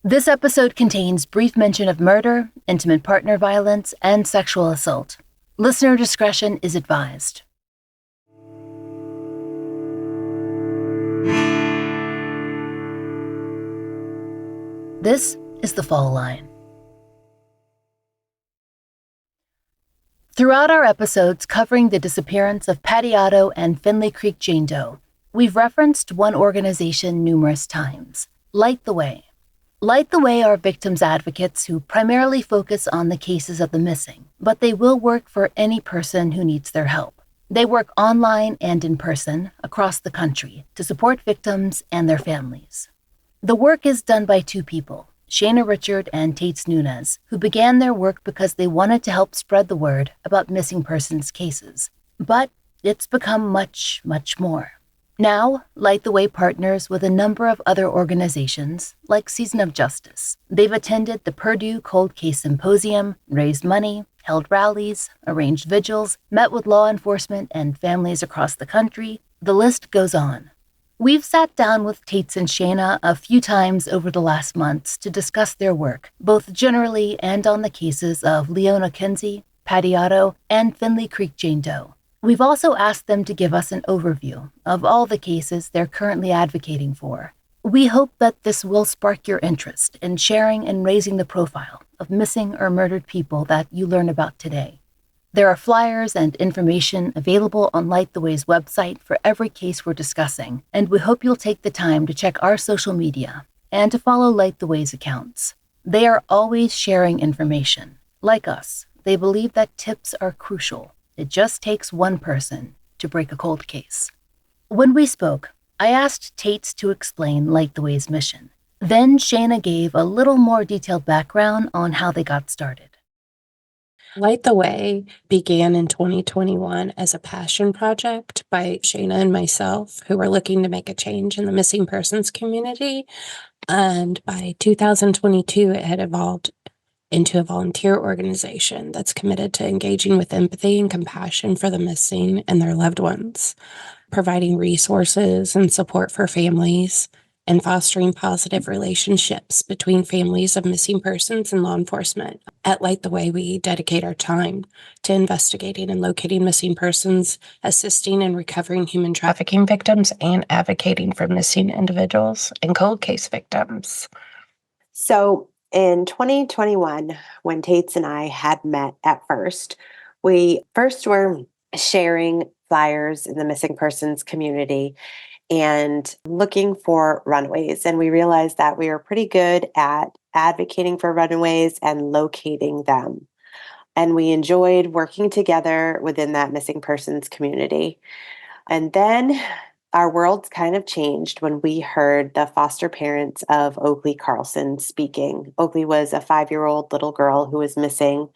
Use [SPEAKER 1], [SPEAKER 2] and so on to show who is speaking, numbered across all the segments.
[SPEAKER 1] This episode contains brief mention of murder, intimate partner violence, and sexual assault. Listener discretion is advised. This is The Fall Line. Throughout our episodes covering the disappearance of Patty Otto and Finley Creek Jane Doe, we've referenced one organization numerous times, Light the Way. Light the Way are victims advocates who primarily focus on the cases of the missing, but they will work for any person who needs their help. They work online and in person across the country to support victims and their families. The work is done by two people, Shana Richard and Tates Nunez, who began their work because they wanted to help spread the word about missing persons cases. But it's become much, much more. Now, Light the Way partners with a number of other organizations, like Season of Justice. They've attended the Purdue Cold Case Symposium, raised money, held rallies, arranged vigils, met with law enforcement and families across the country. The list goes on. We've sat down with Tates and Shana a few times over the last months to discuss their work, both generally and on the cases of Leona Kinsey, Patty Otto, and Finley Creek Jane Doe. We've also asked them to give us an overview of all the cases they're currently advocating for. We hope that this will spark your interest in sharing and raising the profile of missing or murdered people that you learn about today. There are flyers and information available on Light the Way's website for every case we're discussing, and we hope you'll take the time to check our social media and to follow Light the Way's accounts. They are always sharing information. Like us, they believe that tips are crucial. It just takes one person to break a cold case. When we spoke, I asked Tates to explain Light the Way's mission. Then Shana gave a little more detailed background on how they got started.
[SPEAKER 2] Light the Way began in 2021 as a passion project by Shana and myself, who were looking to make a change in the missing persons community. And by 2022, it had evolved into a volunteer organization that's committed to engaging with empathy and compassion for the missing and their loved ones, providing resources and support for families, and fostering positive relationships between families of missing persons and law enforcement. At Light the Way, we dedicate our time to investigating and locating missing persons, assisting in recovering human trafficking victims, and advocating for missing individuals and cold case victims.
[SPEAKER 3] So in 2021, when Tates and I had met at first, we first were sharing flyers in the missing persons community and looking for runaways. And we realized that we were pretty good at advocating for runaways and locating them. And we enjoyed working together within that missing persons community. And then our worlds kind of changed when we heard the foster parents of Oakley Carlson speaking. Oakley was a 5-year-old little girl who was missing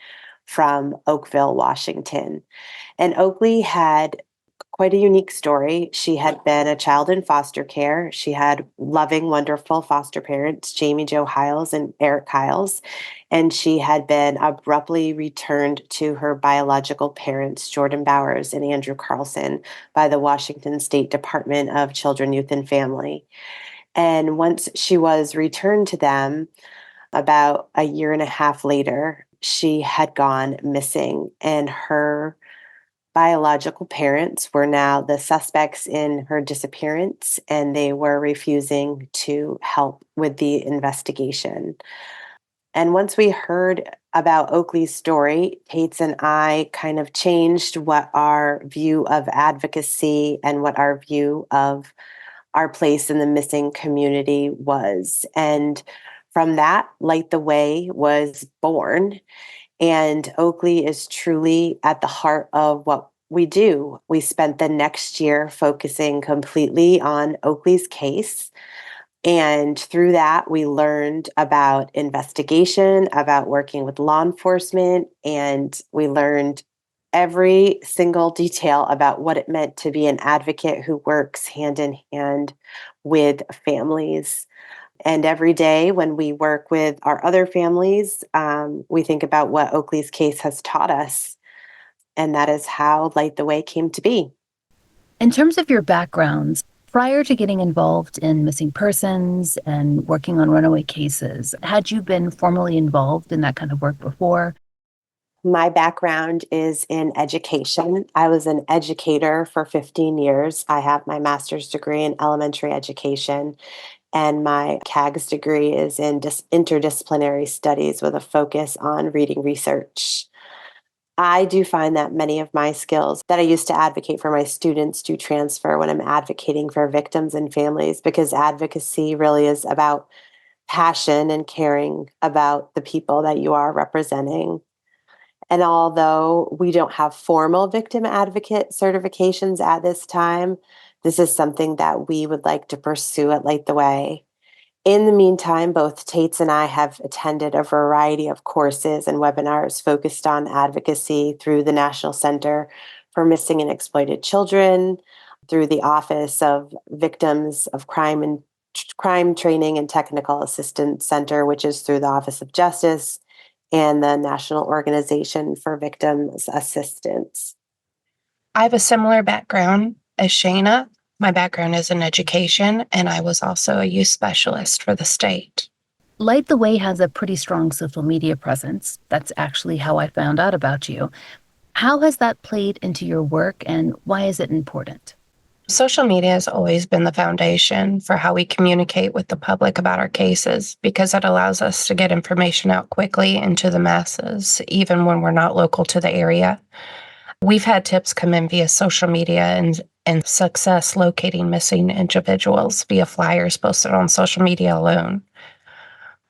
[SPEAKER 3] from Oakville, Washington. And Oakley had quite a unique story. She had been a child in foster care. She had loving, wonderful foster parents, Jamie Jo Hiles and Eric Hiles, and she had been abruptly returned to her biological parents, Jordan Bowers and Andrew Carlson, by the Washington State Department of Children, Youth, and Family. And once she was returned to them, about a year and a half later, she had gone missing, and her biological parents were now the suspects in her disappearance, and they were refusing to help with the investigation. And once we heard about Oakley's story, Tates and I kind of changed what our view of advocacy and what our view of our place in the missing community was. And from that, Light the Way was born. And Oakley is truly at the heart of what we do. We spent the next year focusing completely on Oakley's case. And through that, we learned about investigation, about working with law enforcement, and we learned every single detail about what it meant to be an advocate who works hand in hand with families. And every day when we work with our other families, we think about what Oakley's case has taught us. And that is how Light the Way came to be.
[SPEAKER 1] In terms of your backgrounds, Prior to getting involved in missing persons and working on runaway cases, had you been formally involved in that kind of work before?
[SPEAKER 3] My background is in education. I was an educator for 15 years. I have my master's degree in elementary education, and my CAGS degree is in interdisciplinary studies with a focus on reading research. I do find that many of my skills that I used to advocate for my students do transfer when I'm advocating for victims and families, because advocacy really is about passion and caring about the people that you are representing. And although we don't have formal victim advocate certifications at this time, this is something that we would like to pursue at Light the Way. In the meantime, both Tates and I have attended a variety of courses and webinars focused on advocacy through the National Center for Missing and Exploited Children, through the Office of Victims of Crime and Crime Training and Technical Assistance Center, which is through the Office of Justice, and the National Organization for Victims Assistance.
[SPEAKER 2] I have a similar background as Shayna. My background is in education, and I was also a youth specialist for the state.
[SPEAKER 1] Light the Way has a pretty strong social media presence. That's actually how I found out about you. How has that played into your work, and why is it important?
[SPEAKER 2] Social media has always been the foundation for how we communicate with the public about our cases, because it allows us to get information out quickly into the masses, even when we're not local to the area. We've had tips come in via social media and success locating missing individuals via flyers posted on social media alone.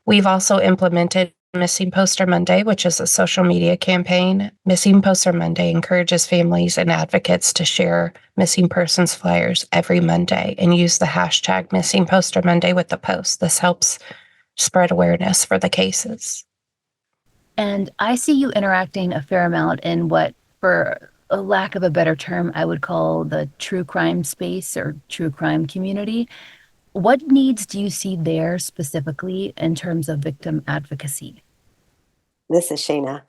[SPEAKER 2] We've also implemented Missing Poster Monday, which is a social media campaign. Missing Poster Monday encourages families and advocates to share missing persons flyers every Monday and use the hashtag Missing Poster Monday with the post. This helps spread awareness for the cases.
[SPEAKER 1] And I see you interacting a fair amount in what, for a lack of a better term, I would call the true crime space or true crime community. What needs do you see there specifically in terms of victim advocacy?
[SPEAKER 3] This is Shayna.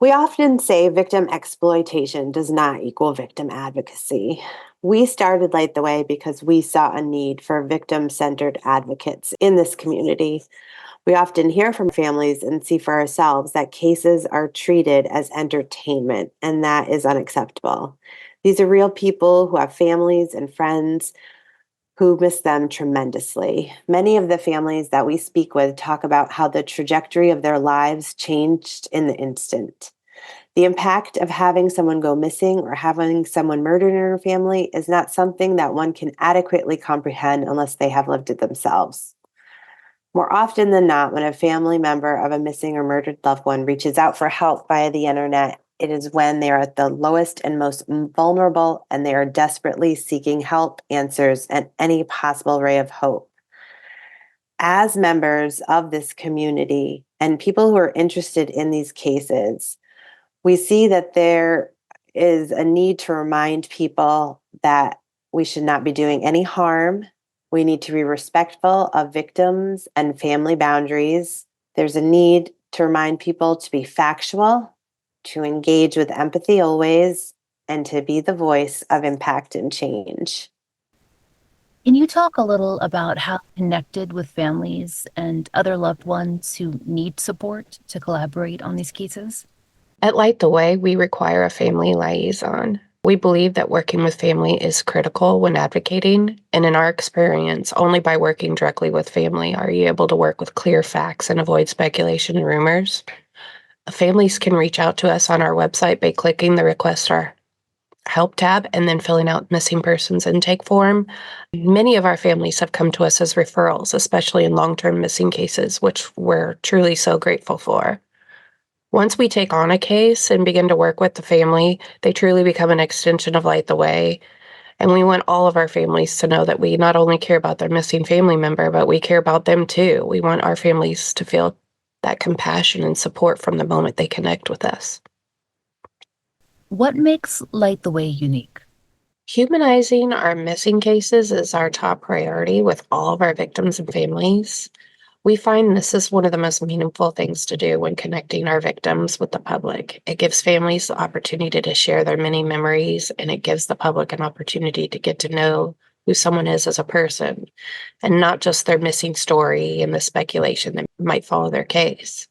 [SPEAKER 3] We often say victim exploitation does not equal victim advocacy. We started Light the Way because we saw a need for victim-centered advocates in this community. We often hear from families and see for ourselves that cases are treated as entertainment, and that is unacceptable. These are real people who have families and friends who miss them tremendously. Many of the families that we speak with talk about how the trajectory of their lives changed in the instant. The impact of having someone go missing or having someone murdered in their family is not something that one can adequately comprehend unless they have lived it themselves. More often than not, when a family member of a missing or murdered loved one reaches out for help via the internet, it is when they are at the lowest and most vulnerable, and they are desperately seeking help, answers, and any possible ray of hope. As members of this community and people who are interested in these cases, we see that there is a need to remind people that we should not be doing any harm. We need to be respectful of victims and family boundaries. There's a need to remind people to be factual, to engage with empathy always, and to be the voice of impact and change.
[SPEAKER 1] Can you talk a little about how connected with families and other loved ones who need support to collaborate on these cases?
[SPEAKER 2] At Light the Way, we require a family liaison. We believe that working with family is critical when advocating, and in our experience, only by working directly with family are you able to work with clear facts and avoid speculation and rumors. Families can reach out to us on our website by clicking the Request Our Help tab and then filling out missing persons intake form. Many of our families have come to us as referrals, especially in long-term missing cases, which we're truly so grateful for. Once we take on a case and begin to work with the family, they truly become an extension of Light the Way. And we want all of our families to know that we not only care about their missing family member, but we care about them too. We want our families to feel that compassion and support from the moment they connect with us.
[SPEAKER 1] What makes Light the Way unique?
[SPEAKER 2] Humanizing our missing cases is our top priority with all of our victims and families. We find this is one of the most meaningful things to do when connecting our victims with the public. It gives families the opportunity to share their many memories, and it gives the public an opportunity to get to know who someone is as a person, and not just their missing story and the speculation that might follow their case.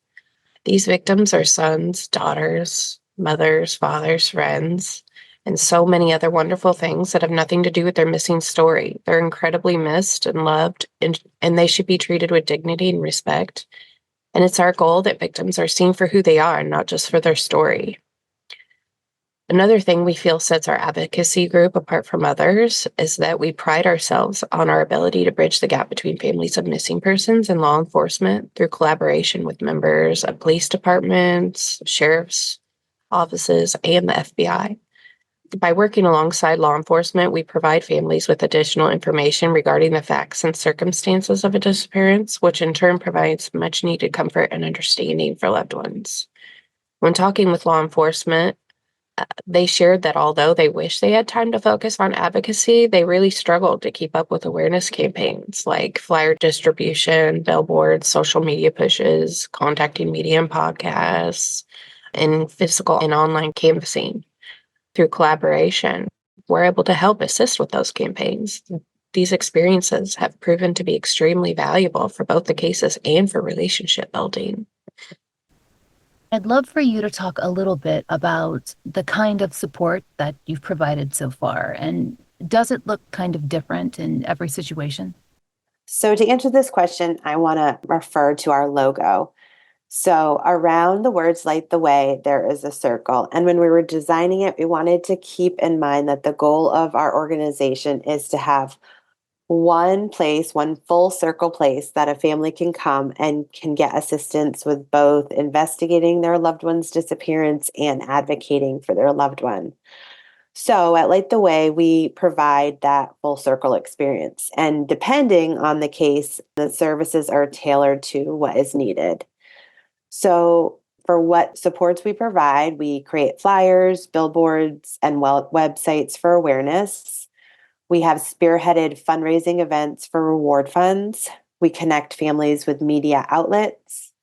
[SPEAKER 2] These victims are sons, daughters, mothers, fathers, friends, and so many other wonderful things that have nothing to do with their missing story. They're incredibly missed and loved, and they should be treated with dignity and respect. And it's our goal that victims are seen for who they are and not just for their story. Another thing we feel sets our advocacy group apart from others is that we pride ourselves on our ability to bridge the gap between families of missing persons and law enforcement through collaboration with members of police departments, sheriff's offices, and the FBI. By working alongside law enforcement, we provide families with additional information regarding the facts and circumstances of a disappearance, which in turn provides much needed comfort and understanding for loved ones. When talking with law enforcement, they shared that although they wish they had time to focus on advocacy, they really struggled to keep up with awareness campaigns like flyer distribution, billboards, social media pushes, contacting media and podcasts, and physical and online canvassing. Through collaboration, we're able to help assist with those campaigns. These experiences have proven to be extremely valuable for both the cases and for relationship building.
[SPEAKER 1] I'd love for you to talk a little bit about the kind of support that you've provided so far, and does it look kind of different in every situation?
[SPEAKER 3] So to answer this question, I want to refer to our logo. So around the words "light the way," there is a circle. And when we were designing it, we wanted to keep in mind that the goal of our organization is to have one place, one full circle place that a family can come and can get assistance with both investigating their loved one's disappearance and advocating for their loved one. So at Light the Way, we provide that full circle experience. And depending on the case, the services are tailored to what is needed. So for what supports we provide, we create flyers, billboards, and websites for awareness. We have spearheaded fundraising events for reward funds. We connect families with media outlets.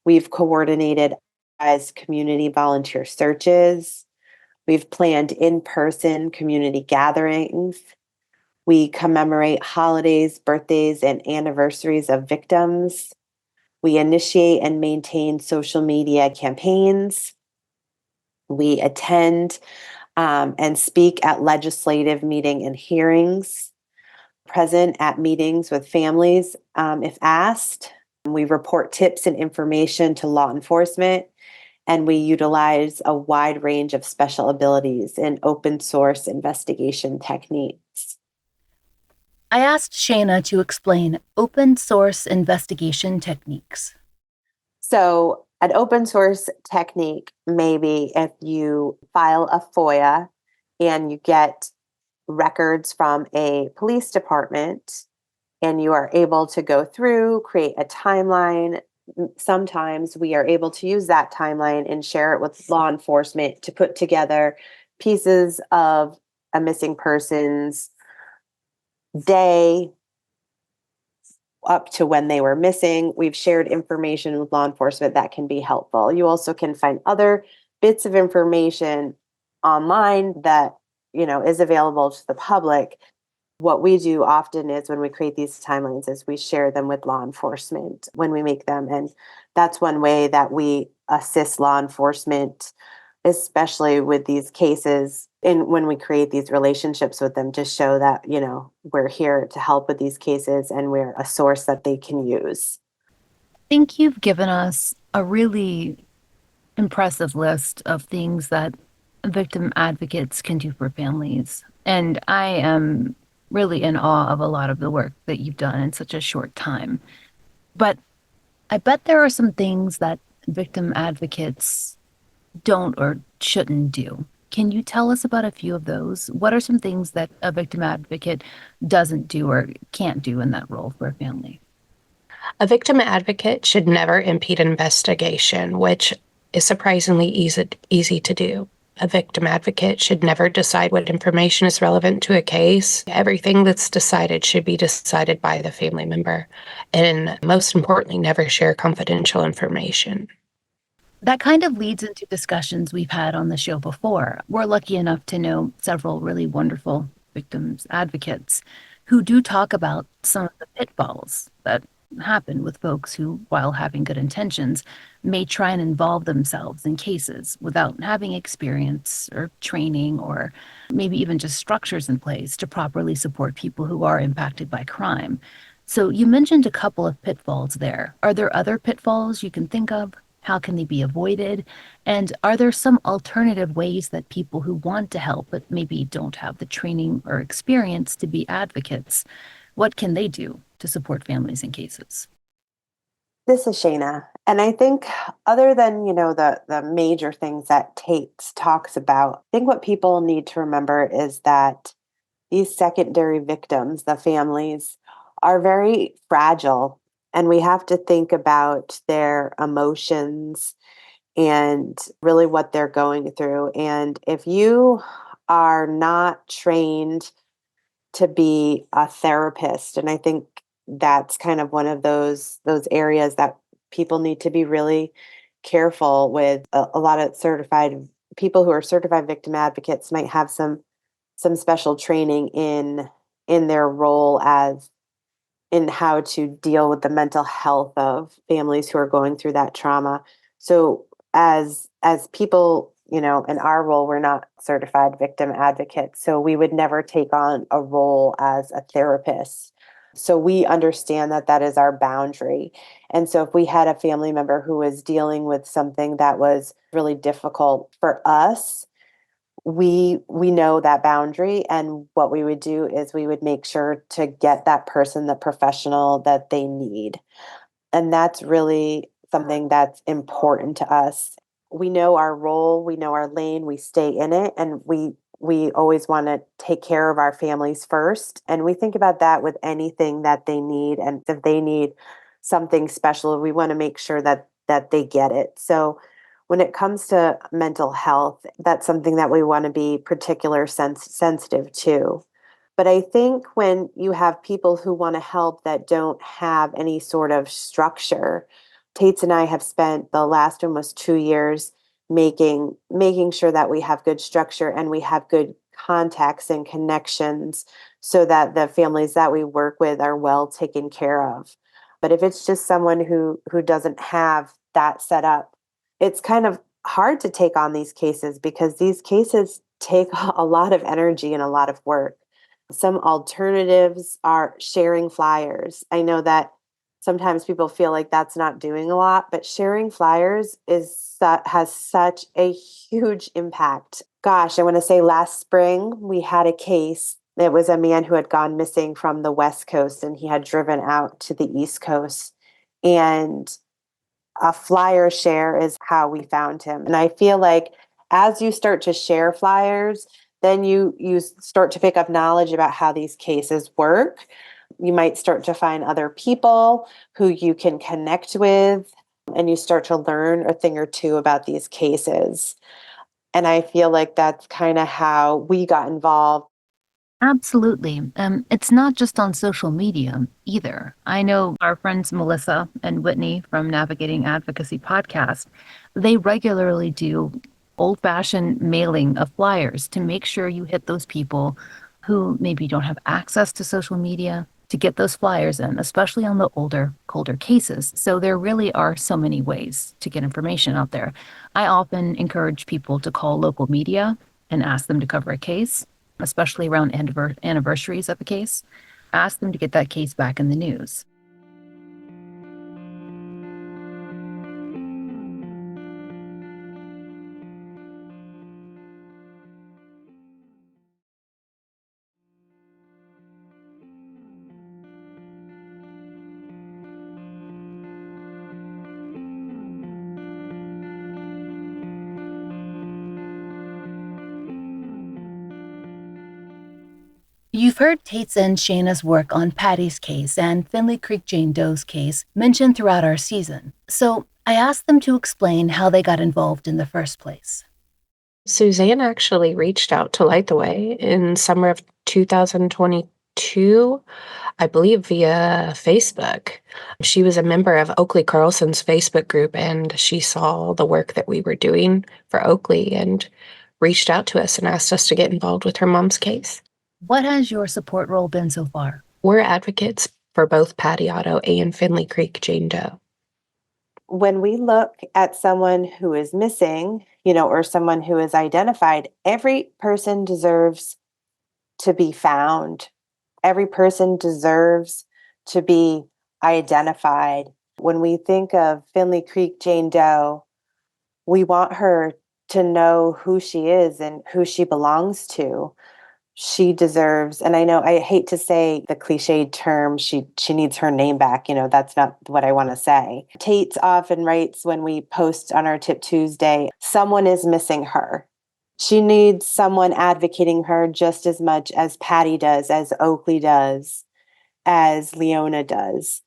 [SPEAKER 3] We've coordinated as community volunteer searches. We've planned in-person community gatherings. We commemorate holidays, birthdays, and anniversaries of victims. We initiate and maintain social media campaigns. We attend and speak at legislative meeting and hearings, present at meetings with families if asked. We report tips and information to law enforcement, and we utilize a wide range of special abilities in open source investigation techniques.
[SPEAKER 1] I asked Shayna to explain open source investigation techniques.
[SPEAKER 3] So an open source technique, maybe if you file a FOIA and you get records from a police department and you are able to go through, create a timeline. Sometimes we are able to use that timeline and share it with law enforcement to put together pieces of a missing person's day up to when they were missing. We've shared information with law enforcement that can be helpful. You also can find other bits of information online that, is available to the public. What we do often is when we create these timelines is we share them with law enforcement when we make them. And that's one way that we assist law enforcement, especially with these cases, and when we create these relationships with them to show that, we're here to help with these cases and we're a source that they can use.
[SPEAKER 1] I think you've given us a really impressive list of things that victim advocates can do for families. And I am really in awe of a lot of the work that you've done in such a short time. But I bet there are some things that victim advocates don't or shouldn't do. Can you tell us about a few of those? What are some things that a victim advocate doesn't do or can't do in that role for a family?
[SPEAKER 2] A victim advocate should never impede an investigation, which is surprisingly easy to do. A victim advocate should never decide what information is relevant to a case. Everything that's decided should be decided by the family member. And most importantly, never share confidential information.
[SPEAKER 1] That kind of leads into discussions we've had on the show before. We're lucky enough to know several really wonderful victims advocates who do talk about some of the pitfalls that happen with folks who, while having good intentions, may try and involve themselves in cases without having experience or training or maybe even just structures in place to properly support people who are impacted by crime. So you mentioned a couple of pitfalls there. Are there other pitfalls you can think of? How can they be avoided? And are there some alternative ways that people who want to help but maybe don't have the training or experience to be advocates, what can they do to support families in cases?
[SPEAKER 3] This is Shayna. And I think other than, the major things that Tate talks about, I think what people need to remember is that these secondary victims, the families, are very fragile. And we have to think about their emotions and really what they're going through. And if you are not trained to be a therapist, and I think that's kind of one of those areas that people need to be really careful with. A lot of certified people who are certified victim advocates might have some special training in their role as in how to deal with the mental health of families who are going through that trauma. So as people, in our role, we're not certified victim advocates, so we would never take on a role as a therapist. So we understand that that is our boundary. And so if we had a family member who was dealing with something that was really difficult for us, we know that boundary, and what we would do is we would make sure to get that person the professional that they need. And that's really something that's important to us. We know our role, we know our lane, we stay in it, and we always want to take care of our families first. And we think about that with anything that they need. And if they need something special, we want to make sure that they get it. So when it comes to mental health, that's something that we want to be particular sensitive to. But I think when you have people who want to help that don't have any sort of structure, Tates and I have spent the last almost 2 years making sure that we have good structure and we have good contacts and connections so that the families that we work with are well taken care of. But if it's just someone who doesn't have that set up, it's kind of hard to take on these cases because these cases take a lot of energy and a lot of work. Some alternatives are sharing flyers. I know that sometimes people feel like that's not doing a lot, but sharing flyers has such a huge impact. Gosh, I want to say last spring we had a case. It was a man who had gone missing from the West Coast and he had driven out to the East Coast. And a flyer share is how we found him. And I feel like as you start to share flyers, then you start to pick up knowledge about how these cases work. You might start to find other people who you can connect with, and you start to learn a thing or two about these cases. And I feel like that's kind of how we got involved.
[SPEAKER 1] Absolutely. It's not just on social media either. I know our friends Melissa and Whitney from Navigating Advocacy podcast, they regularly do old-fashioned mailing of flyers to make sure you hit those people who maybe don't have access to social media to get those flyers in, especially on the older, colder cases. So there really are so many ways to get information out there. I often encourage people to call local media and ask them to cover a case, especially around anniversaries of a case. Ask them to get that case back in the news. You've heard Tate's and Shayna's work on Patty's case and Finley Creek Jane Doe's case mentioned throughout our season, so I asked them to explain how they got involved in the first place.
[SPEAKER 2] Suzanne actually reached out to Light the Way in summer of 2022, I believe via Facebook. She was a member of Oakley Carlson's Facebook group, and she saw the work that we were doing for Oakley and reached out to us and asked us to get involved with her mom's case.
[SPEAKER 1] What has your support role been so far?
[SPEAKER 2] We're advocates for both Patty Otto and Finley Creek Jane Doe.
[SPEAKER 3] When we look at someone who is missing, or someone who is identified, every person deserves to be found. Every person deserves to be identified. When we think of Finley Creek Jane Doe, we want her to know who she is and who she belongs to. She deserves, and I know I hate to say the cliched term, she needs her name back. That's not what I want to say. Tate's often writes when we post on our Tip Tuesday, someone is missing her. She needs someone advocating her just as much as Patty does, as Oakley does, as Leona does.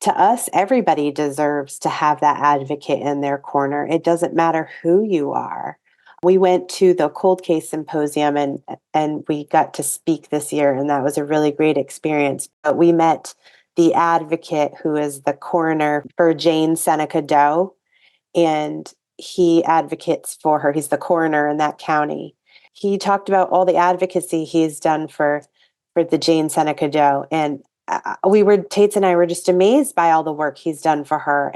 [SPEAKER 3] To us, everybody deserves to have that advocate in their corner. It doesn't matter who you are. We went to the cold case symposium and we got to speak this year, and that was a really great experience. But we met the advocate who is the coroner for Jane Seneca Doe, and he advocates for her. He's the coroner in that county. He talked about all the advocacy he's done for the Jane Seneca Doe, and Tates and I were just amazed by all the work he's done for her.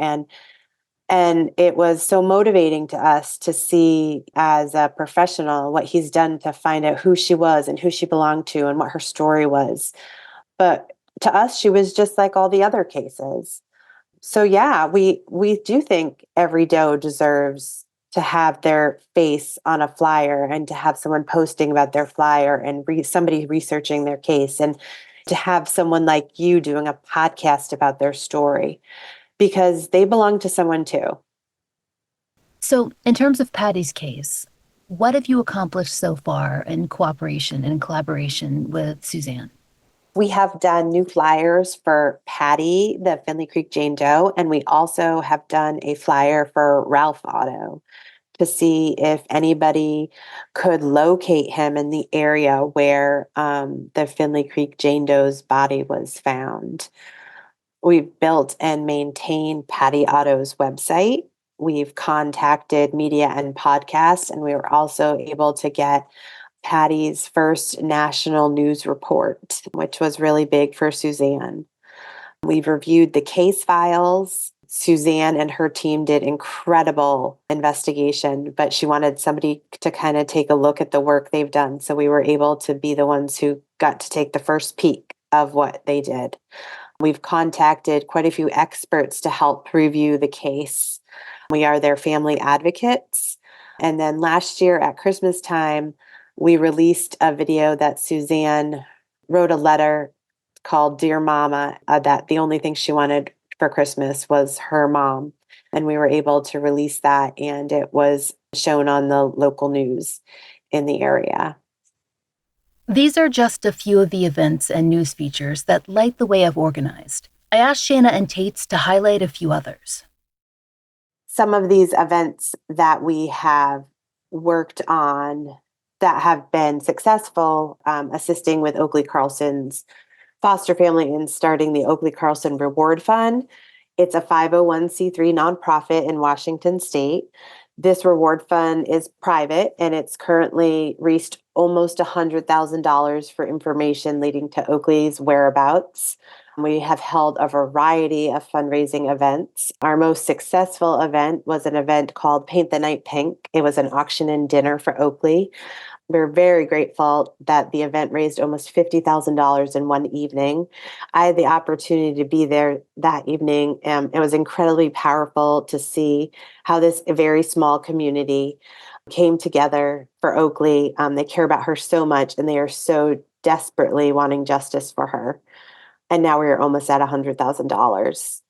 [SPEAKER 3] And it was so motivating to us to see as a professional what he's done to find out who she was and who she belonged to and what her story was. But to us, she was just like all the other cases. So yeah, we do think every doe deserves to have their face on a flyer and to have someone posting about their flyer and somebody researching their case, and to have someone like you doing a podcast about their story, because they belong to someone too.
[SPEAKER 1] So, in terms of Patty's case, what have you accomplished so far in cooperation and in collaboration with Suzanne?
[SPEAKER 3] We have done new flyers for Patty, the Finley Creek Jane Doe, and we also have done a flyer for Ralph Otto to see if anybody could locate him in the area where the Finley Creek Jane Doe's body was found. We've built and maintained Patty Otto's website. We've contacted media and podcasts, and we were also able to get Patty's first national news report, which was really big for Suzanne. We've reviewed the case files. Suzanne and her team did incredible investigation, but she wanted somebody to kind of take a look at the work they've done. So we were able to be the ones who got to take the first peek of what they did. We've contacted quite a few experts to help review the case. We are their family advocates. And then last year at Christmas time, we released a video that Suzanne wrote a letter called Dear Mama, that the only thing she wanted for Christmas was her mom. And we were able to release that, and it was shown on the local news in the area.
[SPEAKER 1] These are just a few of the events and news features that Light the Way have organized. I asked Shana and Tates to highlight a few others.
[SPEAKER 3] Some of these events that we have worked on that have been successful, assisting with Oakley Carlson's foster family in starting the Oakley Carlson Reward Fund. It's a 501c3 nonprofit in Washington State. This reward fund is private, and it's currently reached almost $100,000 for information leading to Oakley's whereabouts. We have held a variety of fundraising events. Our most successful event was an event called Paint the Night Pink. It was an auction and dinner for Oakley. We're very grateful that the event raised almost $50,000 in one evening. I had the opportunity to be there that evening. It was incredibly powerful to see how this very small community came together for Oakley. They care about her so much, and they are so desperately wanting justice for her. And now we're almost at $100,000.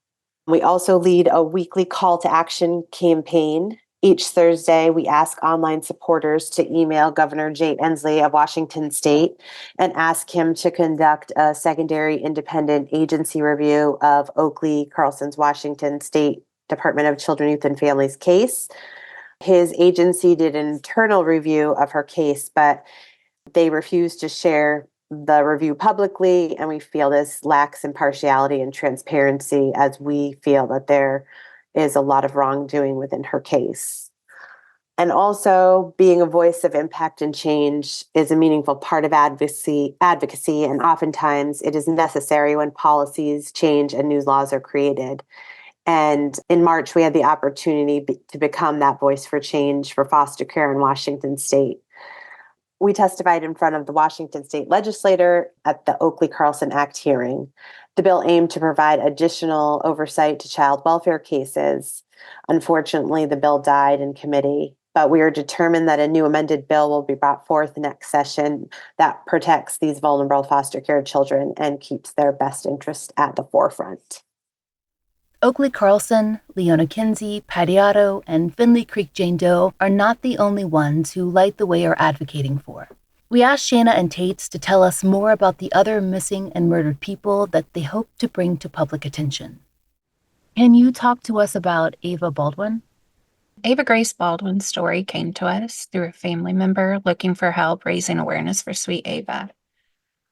[SPEAKER 3] We also lead a weekly call to action campaign. Each Thursday, we ask online supporters to email Governor Jay Inslee of Washington State and ask him to conduct a secondary independent agency review of Oakley Carlson's Washington State Department of Children, Youth, and Families case. His agency did an internal review of her case, but they refused to share the review publicly, and we feel this lacks impartiality and transparency, as we feel that there is a lot of wrongdoing within her case. And also, being a voice of impact and change is a meaningful part of advocacy, and oftentimes it is necessary when policies change and new laws are created. And in March, we had the opportunity to become that voice for change for foster care in Washington State. We testified in front of the Washington State legislature at the Oakley-Carlson Act hearing. The bill aimed to provide additional oversight to child welfare cases. Unfortunately, the bill died in committee, but we are determined that a new amended bill will be brought forth next session that protects these vulnerable foster care children and keeps their best interest at the forefront.
[SPEAKER 1] Oakley-Carlson, Leona Kinsey, Patty Otto, and Finley Creek Jane Doe are not the only ones who Light the Way are advocating for. We asked Shana and Tates to tell us more about the other missing and murdered people that they hope to bring to public attention. Can you talk to us about Ava Baldwin?
[SPEAKER 2] Ava Grace Baldwin's story came to us through a family member looking for help raising awareness for sweet Ava.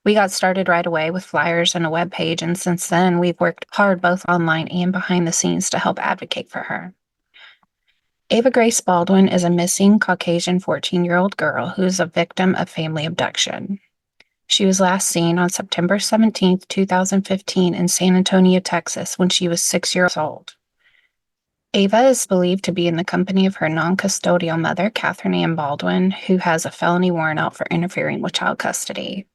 [SPEAKER 2] We got started right away with flyers and a webpage, and since then, we've worked hard both online and behind the scenes to help advocate for her. Ava Grace Baldwin is a missing Caucasian 14-year-old girl who is a victim of family abduction. She was last seen on September 17, 2015 in San Antonio, Texas, when she was 6 years old. Ava is believed to be in the company of her non-custodial mother, Catherine Ann Baldwin, who has a felony warrant out for interfering with child custody.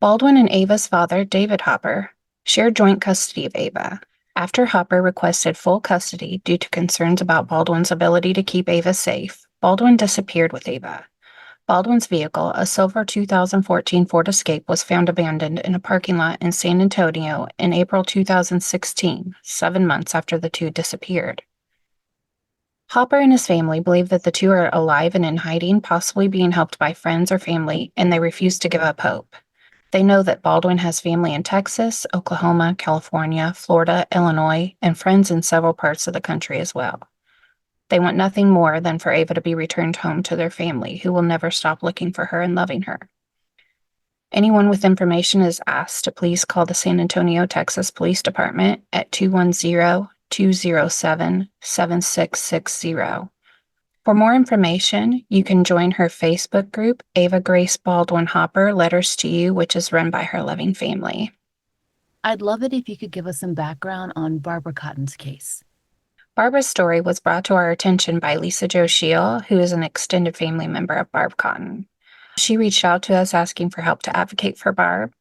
[SPEAKER 2] Baldwin and Ava's father, David Hopper, shared joint custody of Ava. After Hopper requested full custody due to concerns about Baldwin's ability to keep Ava safe, Baldwin disappeared with Ava. Baldwin's vehicle, a silver 2014 Ford Escape, was found abandoned in a parking lot in San Antonio in April 2016, 7 months after the two disappeared. Hopper and his family believe that the two are alive and in hiding, possibly being helped by friends or family, and they refuse to give up hope. They know that Baldwin has family in Texas, Oklahoma, California, Florida, Illinois, and friends in several parts of the country as well. They want nothing more than for Ava to be returned home to their family, who will never stop looking for her and loving her. Anyone with information is asked to please call the San Antonio, Texas Police Department at 210-207-7660. For more information, you can join her Facebook group, Ava Grace Baldwin Hopper Letters to You, which is run by her loving family.
[SPEAKER 1] I'd love it if you could give us some background on Barbara Cotton's case.
[SPEAKER 2] Barbara's story was brought to our attention by Lisa Jo Scheel, who is an extended family member of Barb Cotton. She reached out to us asking for help to advocate for Barb.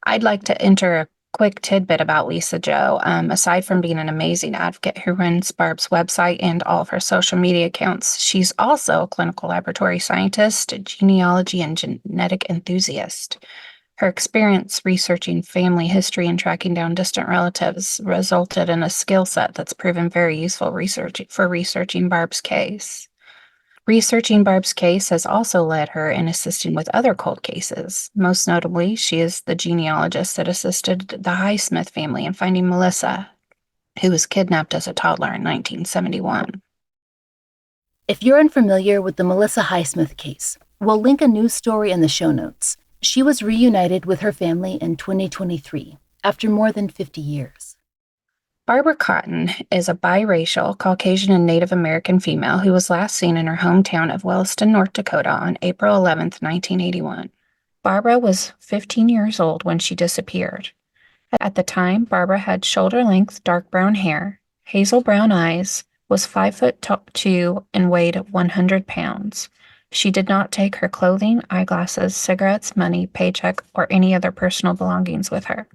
[SPEAKER 2] I'd like to enter a quick tidbit about Lisa Jo. Aside from being an amazing advocate who runs Barb's website and all of her social media accounts, she's also a clinical laboratory scientist, a genealogy and genetic enthusiast. Her experience researching family history and tracking down distant relatives resulted in a skill set that's proven very useful for researching Barb's case. Researching Barb's case has also led her in assisting with other cold cases. Most notably, she is the genealogist that assisted the Highsmith family in finding Melissa, who was kidnapped as a toddler in 1971.
[SPEAKER 1] If you're unfamiliar with the Melissa Highsmith case, we'll link a news story in the show notes. She was reunited with her family in 2023, after more than 50 years.
[SPEAKER 2] Barbara Cotton is a biracial Caucasian and Native American female who was last seen in her hometown of Williston, North Dakota on April 11, 1981. Barbara was 15 years old when she disappeared. At the time, Barbara had shoulder-length dark brown hair, hazel brown eyes, was 5'2" and weighed 100 pounds. She did not take her clothing, eyeglasses, cigarettes, money, paycheck, or any other personal belongings with her.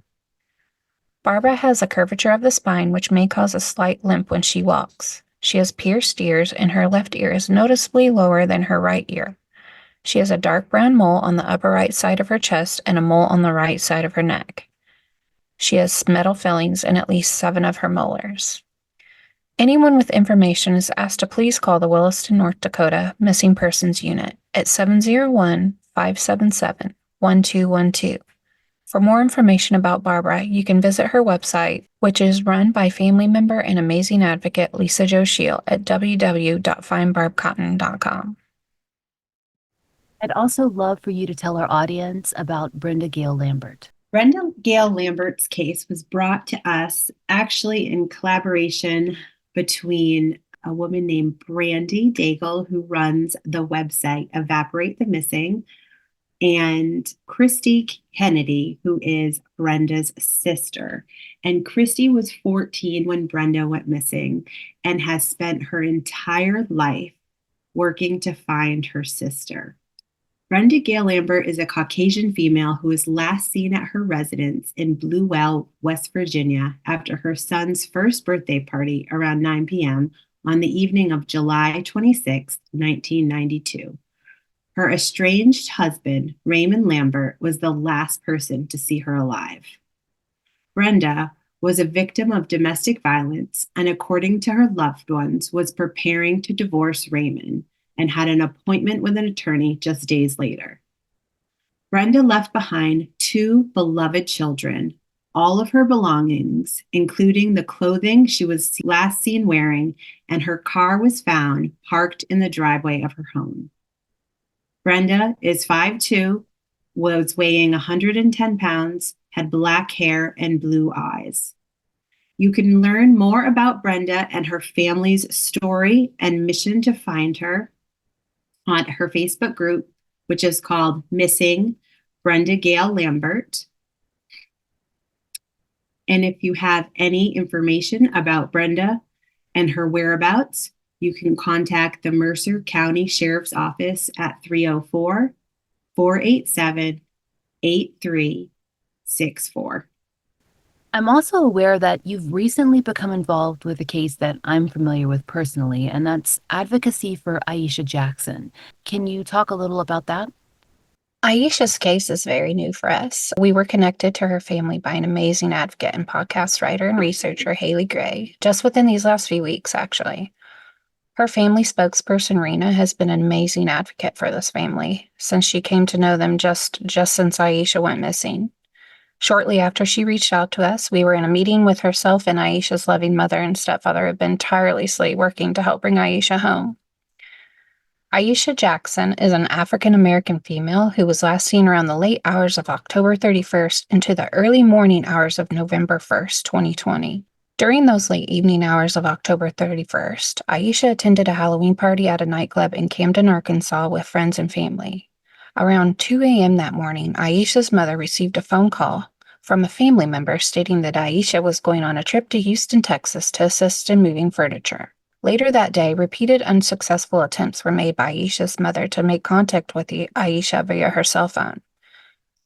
[SPEAKER 2] Barbara has a curvature of the spine which may cause a slight limp when she walks. She has pierced ears, and her left ear is noticeably lower than her right ear. She has a dark brown mole on the upper right side of her chest and a mole on the right side of her neck. She has metal fillings in at least 7 of her molars. Anyone with information is asked to please call the Williston, North Dakota Missing Persons Unit at 701-577-1212. For more information about Barbara, you can visit her website, which is run by family member and amazing advocate Lisa Jo Scheel at www.findbarbcotton.com.
[SPEAKER 1] I'd also love for you to tell our audience about Brenda Gale Lambert.
[SPEAKER 4] Brenda Gale Lambert's case was brought to us actually in collaboration between a woman named Brandy Daigle, who runs the website Evaporate the Missing, and Christy Kennedy, who is Brenda's sister. And Christy was 14 when Brenda went missing and has spent her entire life working to find her sister. Brenda Gale Lambert is a Caucasian female who was last seen at her residence in Blue Well, West Virginia, after her son's first birthday party around 9 p.m. on the evening of July 26, 1992. Her estranged husband, Raymond Lambert, was the last person to see her alive. Brenda was a victim of domestic violence and, according to her loved ones, was preparing to divorce Raymond and had an appointment with an attorney just days later. Brenda left behind 2 beloved children, all of her belongings, including the clothing she was last seen wearing, and her car was found parked in the driveway of her home. Brenda is 5'2", was weighing 110 pounds, had black hair and blue eyes. You can learn more about Brenda and her family's story and mission to find her on her Facebook group, which is called Missing Brenda Gale Lambert. And if you have any information about Brenda and her whereabouts, you can contact the Mercer County Sheriff's Office at 304-487-8364.
[SPEAKER 1] I'm also aware that you've recently become involved with a case that I'm familiar with personally, and that's advocacy for Aisha Jackson. Can you talk a little about that?
[SPEAKER 2] Aisha's case is very new for us. We were connected to her family by an amazing advocate and podcast writer and researcher, Haley Gray, just within these last few weeks, actually. Her family spokesperson, Rena, has been an amazing advocate for this family since she came to know them just since Aisha went missing. Shortly after she reached out to us, we were in a meeting with herself, and Aisha's loving mother and stepfather have been tirelessly working to help bring Aisha home. Aisha Jackson is an African-American female who was last seen around the late hours of October 31st into the early morning hours of November 1st, 2020. During those late evening hours of October 31st, Aisha attended a Halloween party at a nightclub in Camden, Arkansas with friends and family. Around 2 a.m. that morning, Aisha's mother received a phone call from a family member stating that Aisha was going on a trip to Houston, Texas to assist in moving furniture. Later that day, repeated unsuccessful attempts were made by Aisha's mother to make contact with Aisha via her cell phone.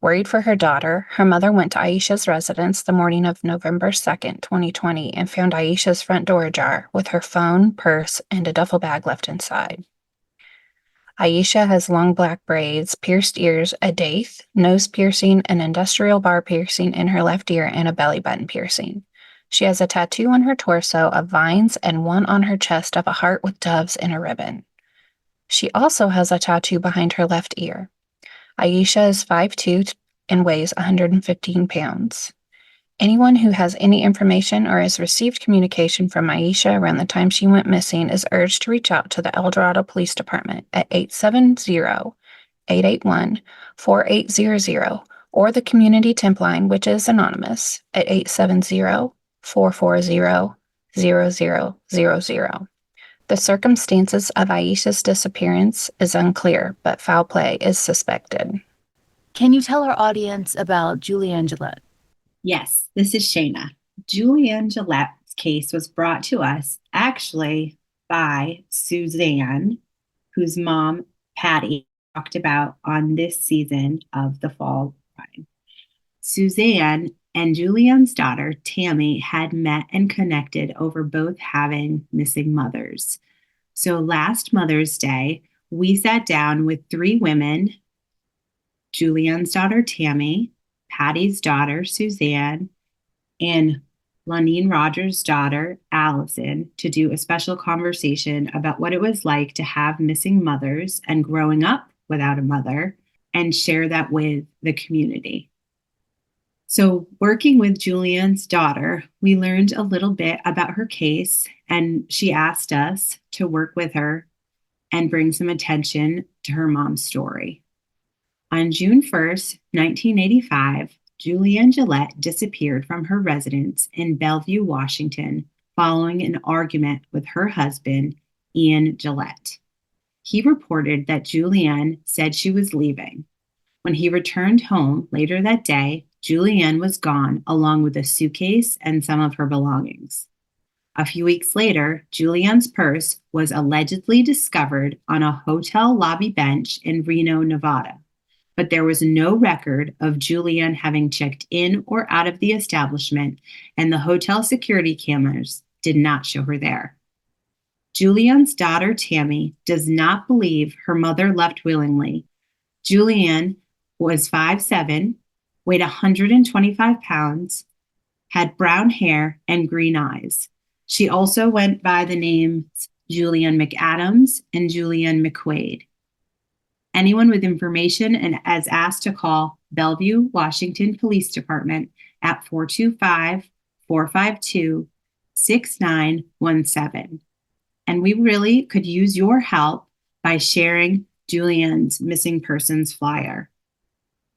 [SPEAKER 2] Worried for her daughter, her mother went to Aisha's residence the morning of November 2nd, 2020, and found Aisha's front door ajar with her phone, purse, and a duffel bag left inside. Aisha has long black braids, pierced ears, a daith, nose piercing, an industrial bar piercing in her left ear, and a belly button piercing. She has a tattoo on her torso of vines and one on her chest of a heart with doves and a ribbon. She also has a tattoo behind her left ear. Aisha is 5'2" and weighs 115 pounds. Anyone who has any information or has received communication from Aisha around the time she went missing is urged to reach out to the El Dorado Police Department at 870-881-4800 or the Community Temp Line, which is anonymous, at 870-440-0000. The circumstances of Aisha's disappearance is unclear, but foul play is suspected.
[SPEAKER 1] Can you tell our audience about Julianne Gillette?
[SPEAKER 4] Yes, this is Shayna. Julianne Gillette's case was brought to us actually by Suzanne, whose mom, Patty, talked about on this season of The Fall Crime. Suzanne and Julianne's daughter, Tammy, had met and connected over both having missing mothers. So last Mother's Day, we sat down with 3 women, Julianne's daughter, Tammy, Patty's daughter, Suzanne, and Lanine Rogers' daughter, Allison, to do a special conversation about what it was like to have missing mothers and growing up without a mother, and share that with the community. So working with Julianne's daughter, we learned a little bit about her case, and she asked us to work with her and bring some attention to her mom's story. On June 1st, 1985, Julianne Gillette disappeared from her residence in Bellevue, Washington, following an argument with her husband, Ian Gillette. He reported that Julianne said she was leaving. When he returned home later that day, Julianne was gone along with a suitcase and some of her belongings. A few weeks later, Julianne's purse was allegedly discovered on a hotel lobby bench in Reno, Nevada, but there was no record of Julianne having checked in or out of the establishment, and the hotel security cameras did not show her there. Julianne's daughter, Tammy, does not believe her mother left willingly. Julianne was 5'7", weighed 125 pounds, had brown hair and green eyes. She also went by the names Julianne McAdams and Julianne McQuaid. Anyone with information and is asked to call Bellevue, Washington Police Department at 425-452-6917. And we really could use your help by sharing Julianne's missing persons flyer.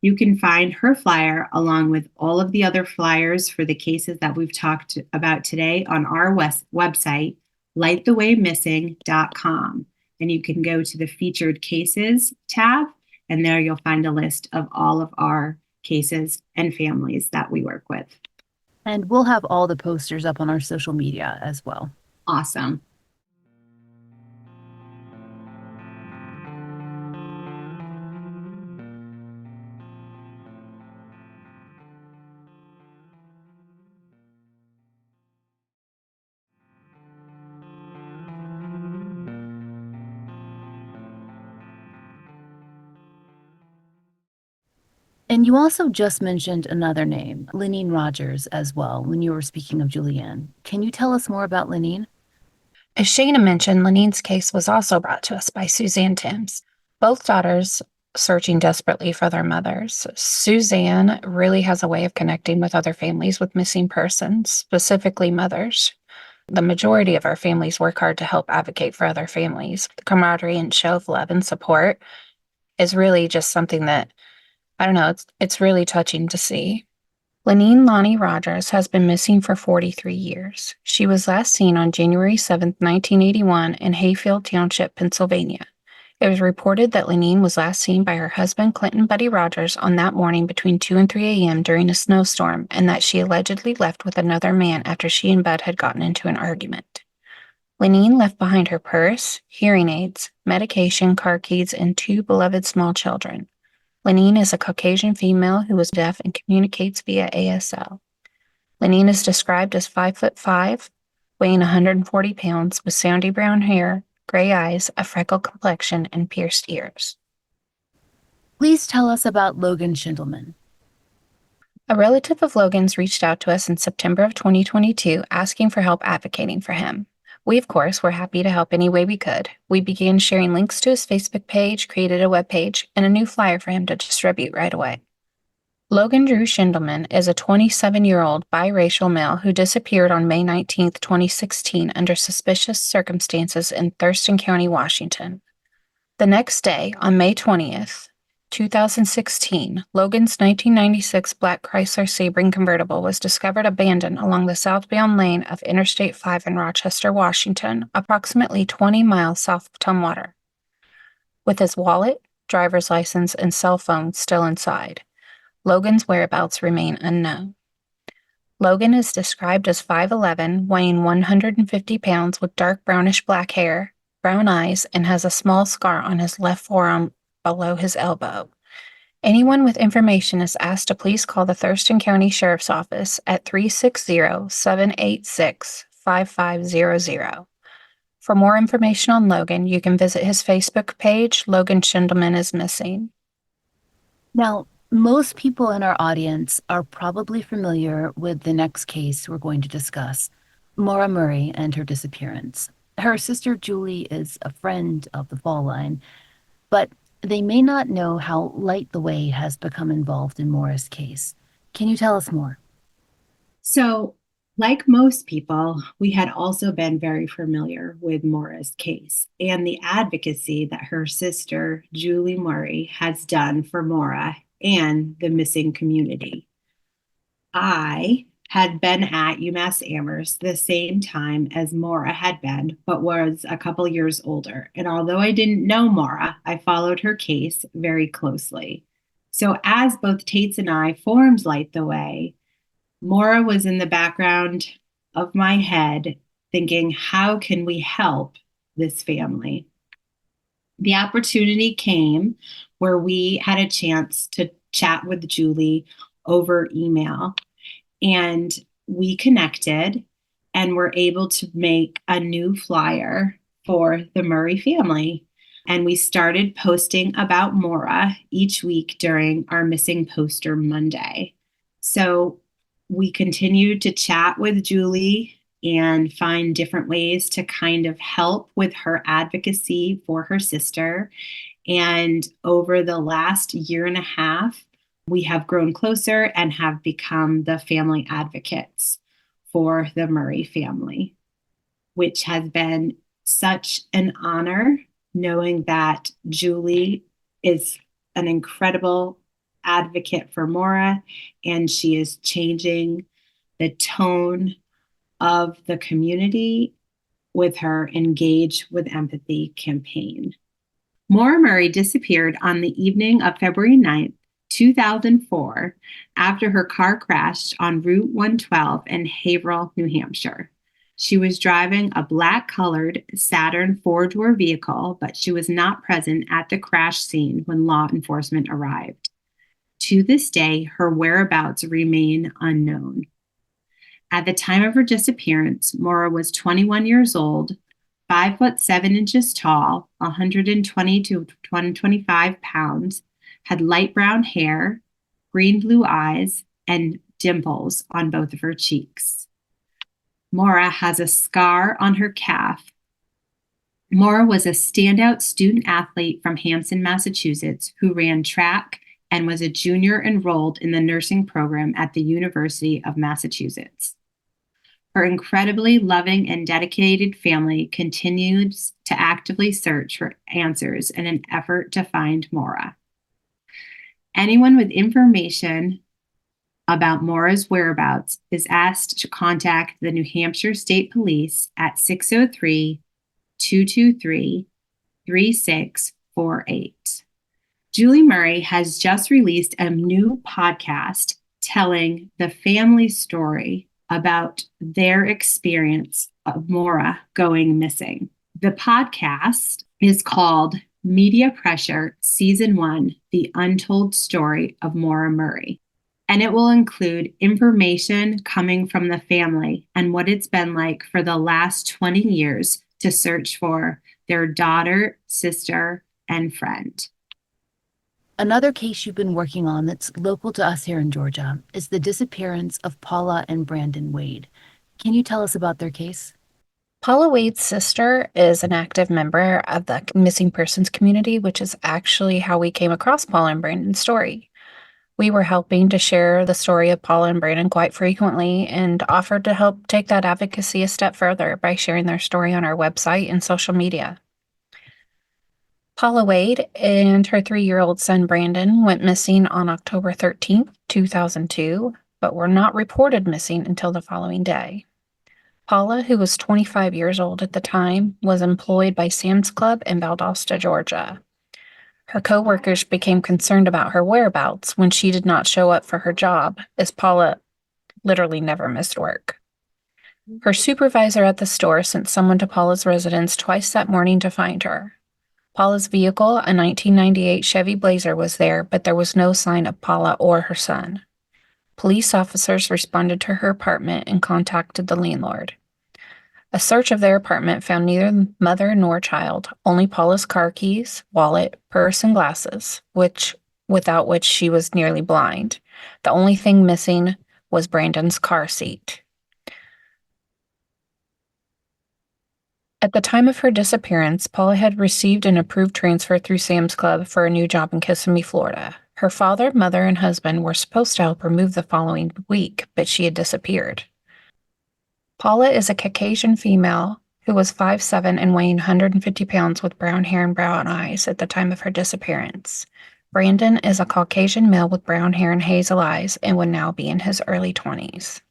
[SPEAKER 4] You can find her flyer along with all of the other flyers for the cases that we've talked about today on our website, lightthewaymissing.com. And you can go to the featured cases tab, and there you'll find a list of all of our cases and families that we work with.
[SPEAKER 1] And we'll have all the posters up on our social media as well.
[SPEAKER 4] Awesome.
[SPEAKER 1] And you also just mentioned another name, Lenine Rogers, as well, when you were speaking of Julianne. Can you tell us more about Lenine?
[SPEAKER 2] As Shana mentioned, Lenine's case was also brought to us by Suzanne Timms. Both daughters searching desperately for their mothers. Suzanne really has a way of connecting with other families with missing persons, specifically mothers. The majority of our families work hard to help advocate for other families. The camaraderie and show of love and support is really just something that, I don't know, it's really touching to see. Lenine Lonnie Rogers has been missing for 43 years. She was last seen on January 7, 1981 in Hayfield Township, Pennsylvania. It was reported that Lenine was last seen by her husband, Clinton Buddy Rogers, on that morning between 2 and 3 a.m. during a snowstorm, and that she allegedly left with another man after she and Bud had gotten into an argument. Lenine left behind her purse, hearing aids, medication, car keys, and 2 beloved small children. Lenine is a Caucasian female who is deaf and communicates via ASL. Lenine is described as 5'5", weighing 140 pounds, with sandy brown hair, gray eyes, a freckled complexion, and pierced ears.
[SPEAKER 1] Please tell us about Logan Schindelman.
[SPEAKER 2] A relative of Logan's reached out to us in September of 2022 asking for help advocating for him. We, of course, were happy to help any way we could. We began sharing links to his Facebook page, created a webpage, and a new flyer for him to distribute right away. Logan Drew Schindelman is a 27-year-old biracial male who disappeared on May 19, 2016 under suspicious circumstances in Thurston County, Washington. The next day, on May 20th, 2016, Logan's 1996 black Chrysler Sebring convertible was discovered abandoned along the southbound lane of Interstate 5 in Rochester, Washington, approximately 20 miles south of Tumwater, with his wallet, driver's license, and cell phone still inside. Logan's whereabouts remain unknown. Logan is described as 5'11", weighing 150 pounds with dark brownish black hair, brown eyes, and has a small scar on his left forearm below his elbow. Anyone with information is asked to please call the Thurston County Sheriff's Office at 360-786-5500. For more information on Logan, you can visit his Facebook page, Logan Schindelman is Missing.
[SPEAKER 1] Now, most people in our audience are probably familiar with the next case we're going to discuss, Maura Murray and her disappearance. Her sister Julie is a friend of the Fall Line, but they may not know how Light the Way has become involved in Maura's case. Can you tell us more?
[SPEAKER 4] So, like most people, we had also been very familiar with Maura's case and the advocacy that her sister, Julie Murray, has done for Maura and the missing community. I had been at UMass Amherst the same time as Maura had been, but was a couple years older. And although I didn't know Maura, I followed her case very closely. So as both Tates and I formed Light the Way, Maura was in the background of my head thinking, how can we help this family? The opportunity came where we had a chance to chat with Julie over email, and we connected and were able to make a new flyer for the Murray family. And we started posting about Maura each week during our Missing Poster Monday. So we continued to chat with Julie and find different ways to kind of help with her advocacy for her sister. And over the last year and a half, we have grown closer and have become the family advocates for the Murray family, which has been such an honor knowing that Julie is an incredible advocate for Maura, and she is changing the tone of the community with her Engage with Empathy campaign. Maura Murray disappeared on the evening of February 9th, 2004, after her car crashed on Route 112 in Haverhill, New Hampshire. She was driving a black-colored Saturn four-door vehicle, but she was not present at the crash scene when law enforcement arrived. To this day, her whereabouts remain unknown. At the time of her disappearance, Maura was 21 years old, 5'7" tall, 120 to 125 pounds, had light brown hair, green-blue eyes, and dimples on both of her cheeks. Maura has a scar on her calf. Maura was a standout student athlete from Hampton, Massachusetts, who ran track and was a junior enrolled in the nursing program at the University of Massachusetts. Her incredibly loving and dedicated family continues to actively search for answers in an effort to find Maura. Anyone with information about Maura's whereabouts is asked to contact the New Hampshire State Police at 603-223-3648. Julie Murray has just released a new podcast telling the family story about their experience of Maura going missing. The podcast is called Media Pressure Season 1, The Untold Story of Maura Murray. And it will include information coming from the family and what it's been like for the last 20 years to search for their daughter, sister, and friend.
[SPEAKER 1] Another case you've been working on that's local to us here in Georgia is the disappearance of Paula and Brandon Wade. Can you tell us about their case?
[SPEAKER 2] Paula Wade's sister is an active member of the missing persons community, which is actually how we came across Paula and Brandon's story. We were helping to share the story of Paula and Brandon quite frequently and offered to help take that advocacy a step further by sharing their story on our website and social media. Paula Wade and her 3-year-old son Brandon went missing on October 13th, 2002, but were not reported missing until the following day. Paula, who was 25 years old at the time, was employed by Sam's Club in Valdosta, Georgia. Her co-workers became concerned about her whereabouts when she did not show up for her job, as Paula literally never missed work. Her supervisor at the store sent someone to Paula's residence twice that morning to find her. Paula's vehicle, a 1998 Chevy Blazer, was there, but there was no sign of Paula or her son. Police officers responded to her apartment and contacted the landlord. A search of their apartment found neither mother nor child, only Paula's car keys, wallet, purse, and glasses, without which she was nearly blind. The only thing missing was Brandon's car seat. At the time of her disappearance, Paula had received an approved transfer through Sam's Club for a new job in Kissimmee, Florida. Her father, mother, and husband were supposed to help her move the following week, but she had disappeared. Paula is a Caucasian female who was 5'7" and weighing 150 pounds with brown hair and brown eyes at the time of her disappearance. Brandon is a Caucasian male with brown hair and hazel eyes and would now be in his early 20s.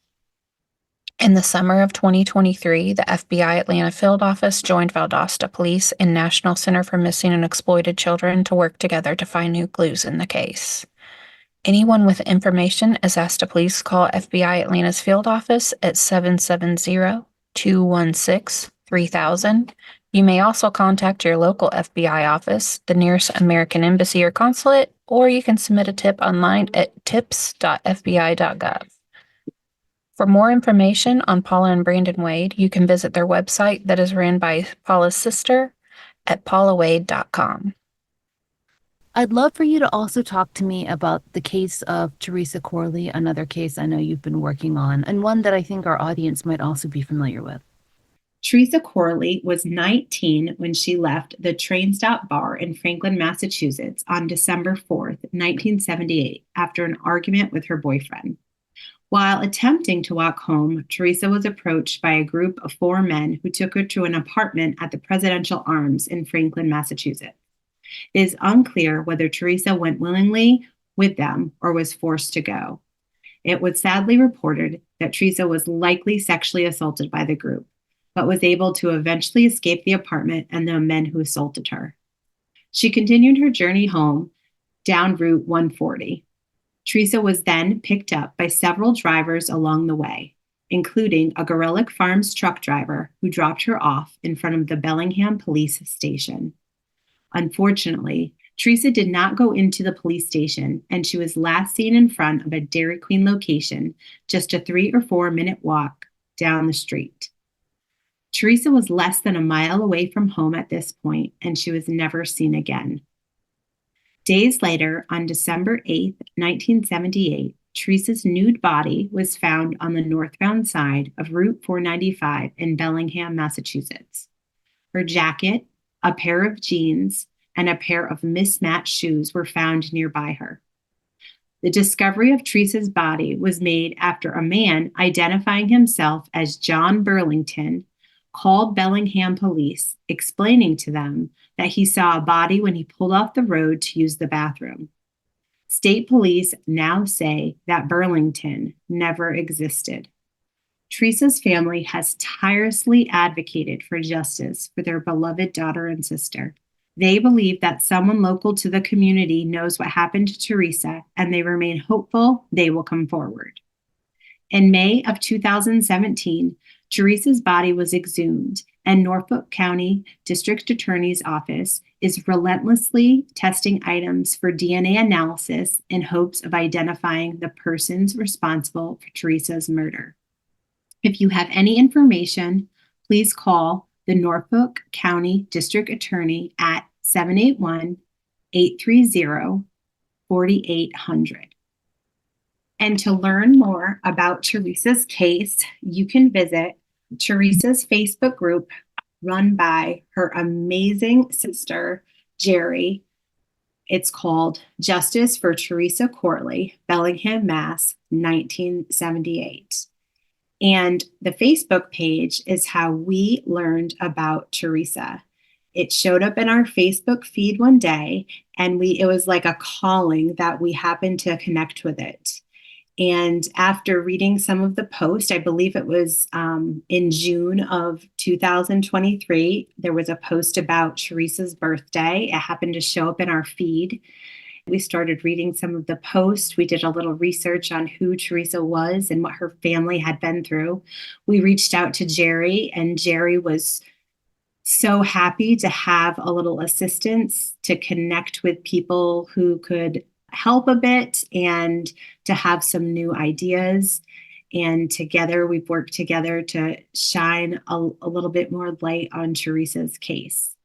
[SPEAKER 5] In the summer of 2023, the FBI Atlanta Field Office joined Valdosta Police and National Center for Missing and Exploited Children to work together to find new clues in the case. Anyone with information is asked to please call FBI Atlanta's field office at 770-216-3000. You may also contact your local FBI office, the nearest American embassy or consulate, or you can submit a tip online at tips.fbi.gov. For more information on Paula and Brandon Wade, you can visit their website that is ran by Paula's sister at paulawade.com.
[SPEAKER 1] I'd love for you to also talk to me about the case of Theresa Corley, another case I know you've been working on, and one that I think our audience might also be familiar with.
[SPEAKER 4] Theresa Corley was 19 when she left the Train Stop Bar in Franklin, Massachusetts on December 4th, 1978, after an argument with her boyfriend. While attempting to walk home, Theresa was approached by a group of 4 men who took her to an apartment at the Presidential Arms in Franklin, Massachusetts. It is unclear whether Theresa went willingly with them or was forced to go. It was sadly reported that Theresa was likely sexually assaulted by the group, but was able to eventually escape the apartment and the men who assaulted her. She continued her journey home down Route 140. Theresa was then picked up by several drivers along the way, including a Gorelick Farms truck driver who dropped her off in front of the Bellingham police station. Unfortunately, Theresa did not go into the police station, and she was last seen in front of a Dairy Queen location, just a 3 or 4 minute walk down the street. Theresa was less than a mile away from home at this point, and she was never seen again. Days later, on December 8, 1978, Theresa's nude body was found on the northbound side of Route 495 in Bellingham, Massachusetts. Her jacket, a pair of jeans, and a pair of mismatched shoes were found nearby her. The discovery of Theresa's body was made after a man identifying himself as John Burlington called Bellingham police, explaining to them that he saw a body when he pulled off the road to use the bathroom. State police now say that Burlington never existed. Theresa's family has tirelessly advocated for justice for their beloved daughter and sister. They believe that someone local to the community knows what happened to Theresa, and they remain hopeful they will come forward. In May of 2017, Theresa's body was exhumed, and Norfolk County District Attorney's Office is relentlessly testing items for DNA analysis in hopes of identifying the persons responsible for Theresa's murder. If you have any information, please call the Norfolk County District Attorney at 781-830-4800. And to learn more about Theresa's case, you can visit Theresa's Facebook group run by her amazing sister, Jerry. It's called Justice for Theresa Corley, Bellingham, Mass., 1978. And the Facebook page is how we learned about Theresa. It showed up in our Facebook feed one day, and it was like a calling that we happened to connect with it. And after reading some of the posts, I believe it was in June of 2023, there was a post about Theresa's birthday. It happened to show up in our feed. We started reading some of the posts. We did a little research on who Theresa was and what her family had been through. We reached out to Jerry, and Jerry was so happy to have a little assistance to connect with people who could help a bit and to have some new ideas. And together, we've worked together to shine a little bit more light on Theresa's case.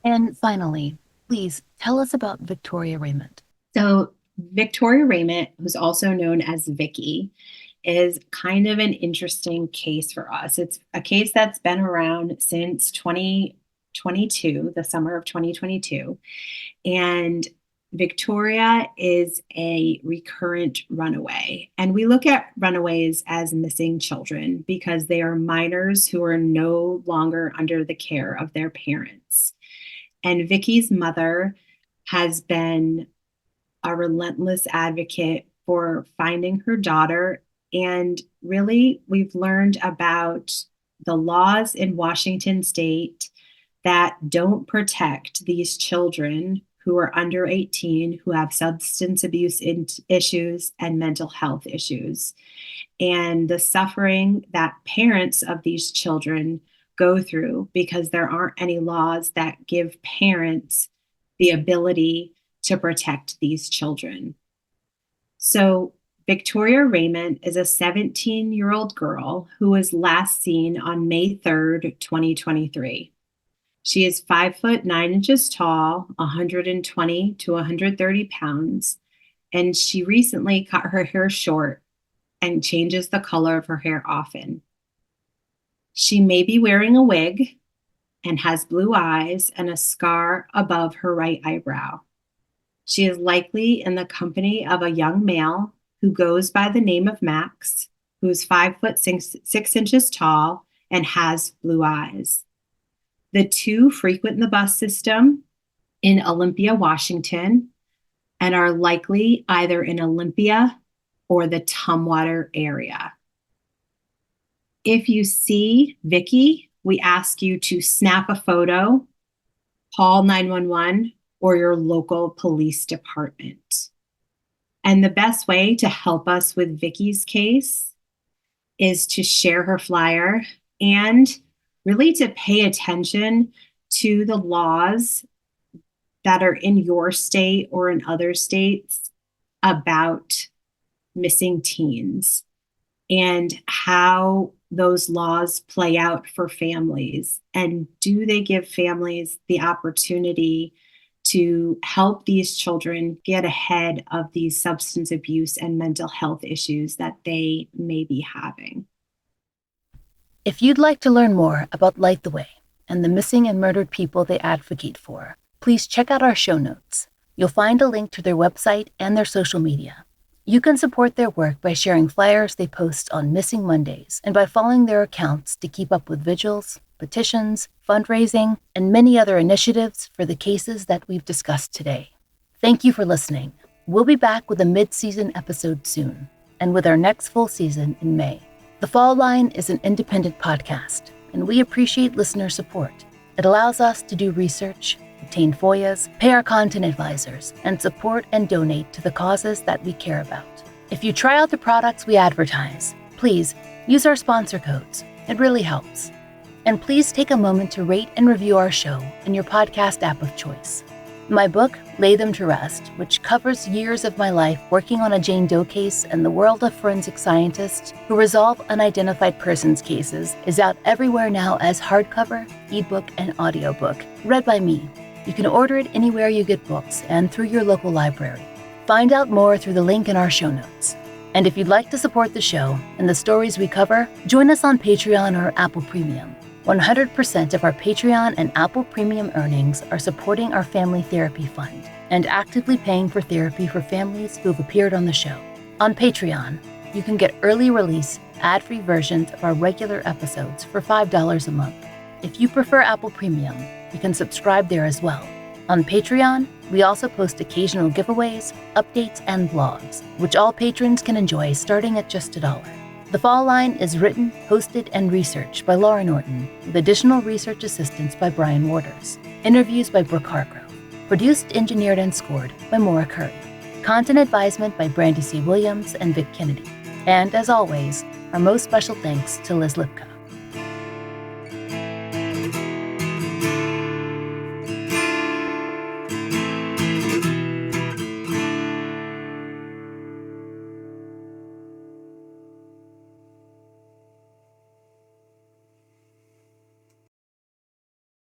[SPEAKER 1] And finally, please tell us about Victoria Raymond.
[SPEAKER 4] So Victoria Raymond, who's also known as Vicky, is kind of an interesting case for us. It's a case that's been around since 2022, the summer of 2022. And Victoria is a recurrent runaway. And we look at runaways as missing children because they are minors who are no longer under the care of their parents. And Vicky's mother has been a relentless advocate for finding her daughter And really, we've learned about the laws in Washington state that don't protect these children who are under 18, who have substance abuse issues and mental health issues, and the suffering that parents of these children go through because there aren't any laws that give parents the ability to protect these children. So Victoria Raymond is a 17-year-old girl who was last seen on May 3rd, 2023. She is 5'9" tall, 120 to 130 pounds, and she recently cut her hair short and changes the color of her hair often. She may be wearing a wig and has blue eyes and a scar above her right eyebrow. She is likely in the company of a young male who goes by the name of Max, who's 5'6" tall and has blue eyes. The two frequent the bus system in Olympia, Washington, and are likely either in Olympia or the Tumwater area. If you see Vicky, we ask you to snap a photo, call 911 or your local police department. And the best way to help us with Vicky's case is to share her flyer and really to pay attention to the laws that are in your state or in other states about missing teens and how those laws play out for families. And do they give families the opportunity to help these children get ahead of these substance abuse and mental health issues that they may be having?
[SPEAKER 1] If you'd like to learn more about Light the Way and the missing and murdered people they advocate for, please check out our show notes. You'll find a link to their website and their social media. You can support their work by sharing flyers they post on Missing Mondays and by following their accounts to keep up with vigils, petitions, fundraising, and many other initiatives for the cases that we've discussed today. Thank you for listening. We'll be back with a mid-season episode soon, and with our next full season in May. The Fall Line is an independent podcast, and we appreciate listener support. It allows us to do research, obtain FOIAs, pay our content advisors, and support and donate to the causes that we care about. If you try out the products we advertise, please use our sponsor codes. It really helps. And please take a moment to rate and review our show in your podcast app of choice. My book, Lay Them to Rest, which covers years of my life working on a Jane Doe case and the world of forensic scientists who resolve unidentified persons cases, is out everywhere now as hardcover, ebook, and audiobook, read by me. You can order it anywhere you get books and through your local library. Find out more through the link in our show notes. And if you'd like to support the show and the stories we cover, join us on Patreon or Apple Premium. 100% of our Patreon and Apple Premium earnings are supporting our Family Therapy Fund and actively paying for therapy for families who have appeared on the show. On Patreon, you can get early release, ad-free versions of our regular episodes for $5 a month. If you prefer Apple Premium, you can subscribe there as well. On Patreon, we also post occasional giveaways, updates, and blogs, which all patrons can enjoy starting at just $1. The Fall Line is written, hosted, and researched by Laura Norton, with additional research assistance by Brian Waters. Interviews by Brooke Hargrove. Produced, engineered, and scored by Maura Murray. Content advisement by Brandy C. Williams and Vic Kennedy. And as always, our most special thanks to Liz Lipka.